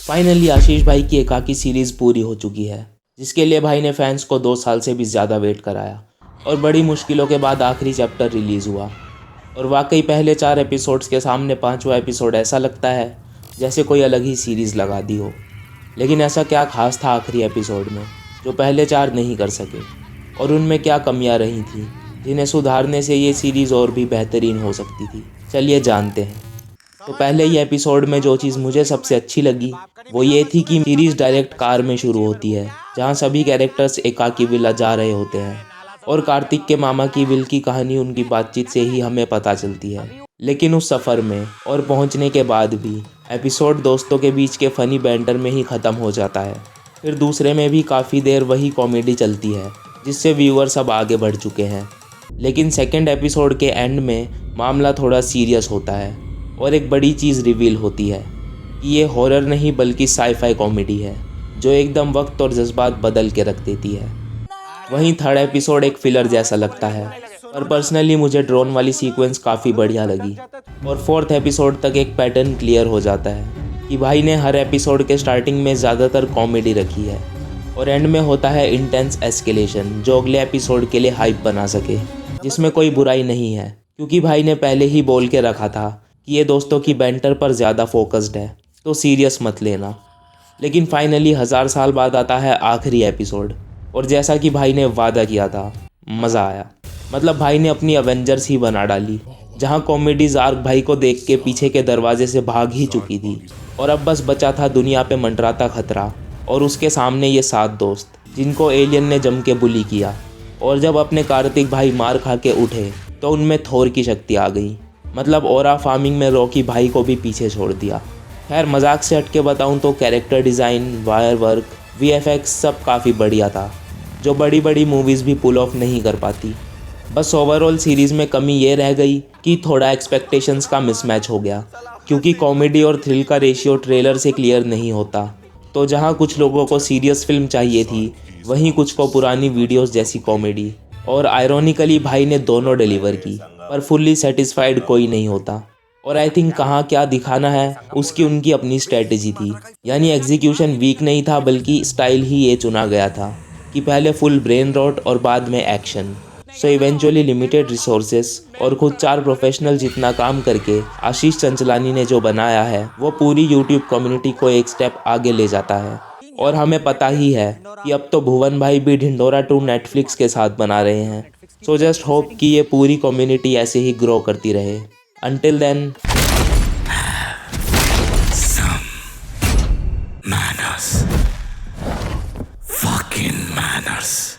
Finally आशीष भाई की एकाकी सीरीज़ पूरी हो चुकी है, जिसके लिए भाई ने फैंस को 2 साल से भी ज़्यादा वेट कराया और बड़ी मुश्किलों के बाद आखिरी चैप्टर रिलीज़ हुआ। और वाकई पहले 4 एपिसोड्स के सामने 5वां एपिसोड ऐसा लगता है जैसे कोई अलग ही सीरीज़ लगा दी हो। लेकिन ऐसा क्या खास था आखिरी एपिसोड में जो पहले 4 नहीं कर सके, और उनमें क्या कमियां रही थी जिन्हें सुधारने से ये सीरीज़ और भी बेहतरीन हो सकती थी। चलिए जानते हैं। तो पहले ही एपिसोड में जो चीज़ मुझे सबसे अच्छी लगी वो ये थी कि सीरीज़ डायरेक्ट कार में शुरू होती है, जहाँ सभी कैरेक्टर्स एकाकी विला जा रहे होते हैं और कार्तिक के मामा की विल की कहानी उनकी बातचीत से ही हमें पता चलती है। लेकिन उस सफ़र में और पहुँचने के बाद भी एपिसोड दोस्तों के बीच के फ़नी बैंटर में ही ख़त्म हो जाता है। फिर दूसरे में भी काफ़ी देर वही कॉमेडी चलती है जिससे व्यूअर्स अब आगे बढ़ चुके हैं। लेकिन सेकेंड एपिसोड के एंड में मामला थोड़ा सीरियस होता है और एक बड़ी चीज़ रिवील होती है कि ये हॉरर नहीं बल्कि साई-फाई कॉमेडी है जो एकदम वक्त और जज्बात बदल के रख देती है। वहीं थर्ड एपिसोड एक फिलर जैसा लगता है, पर पर्सनली मुझे ड्रोन वाली सीक्वेंस काफ़ी बढ़िया लगी। और फोर्थ एपिसोड तक एक पैटर्न क्लियर हो जाता है कि भाई ने हर एपिसोड के स्टार्टिंग में ज़्यादातर कॉमेडी रखी है और एंड में होता है इंटेंस एस्केलेशन जो अगले एपिसोड के लिए हाइप बना सके, जिसमें कोई बुराई नहीं है क्योंकि भाई ने पहले ही बोल के रखा था कि ये दोस्तों की बैंटर पर ज़्यादा फोकस्ड है, तो सीरियस मत लेना। लेकिन फाइनली 1000 साल बाद आता है आखिरी एपिसोड, और जैसा कि भाई ने वादा किया था, मज़ा आया। मतलब भाई ने अपनी अवेंजर्स ही बना डाली, जहां कॉमेडीज आर्क भाई को देख के पीछे के दरवाजे से भाग ही चुकी थी और अब बस बचा था दुनिया पे मंडराता खतरा और उसके सामने ये 7 दोस्त जिनको एलियन ने जम के बुली किया। और जब अपने कार्तिक भाई मार खा के उठे तो उनमें थोर की शक्ति आ गई। मतलब ओरा फार्मिंग में रॉकी भाई को भी पीछे छोड़ दिया। खैर मजाक से हट के बताऊँ तो character design, wire work, VFX सब काफ़ी बढ़िया था, जो बड़ी बड़ी मूवीज़ भी पुल ऑफ नहीं कर पाती। बस ओवरऑल सीरीज़ में कमी ये रह गई कि थोड़ा एक्सपेक्टेशंस का मिसमैच हो गया, क्योंकि कॉमेडी और थ्रिल का रेशियो ट्रेलर से क्लियर नहीं होता। तो जहाँ कुछ लोगों को सीरियस फिल्म चाहिए थी, वहीं कुछ को पुरानी वीडियोस जैसी कॉमेडी। और आयरॉनिकली भाई ने दोनों डिलीवर की, पर फुल्ली सेटिस्फाइड कोई नहीं होता। और आई थिंक कहाँ क्या दिखाना है उसकी उनकी अपनी स्ट्रेटजी थी, यानी एग्जीक्यूशन वीक नहीं था बल्कि स्टाइल ही ये चुना गया था कि पहले फुल ब्रेन रॉट और बाद में action. So eventually limited resources और खुद 4 प्रोफेशनल जितना काम करके आशीष चंचलानी ने जो बनाया है वो पूरी यूट्यूब कम्युनिटी को एक स्टेप आगे ले जाता है। और हमें पता ही है कि अब तो भुवन भाई भी ढिंढोरा 2 नेटफ्लिक्स के साथ बना रहे हैं। सो जस्ट होप कि ये पूरी कम्युनिटी ऐसे ही ग्रो करती रहे। Until then, Manners. Fucking manners.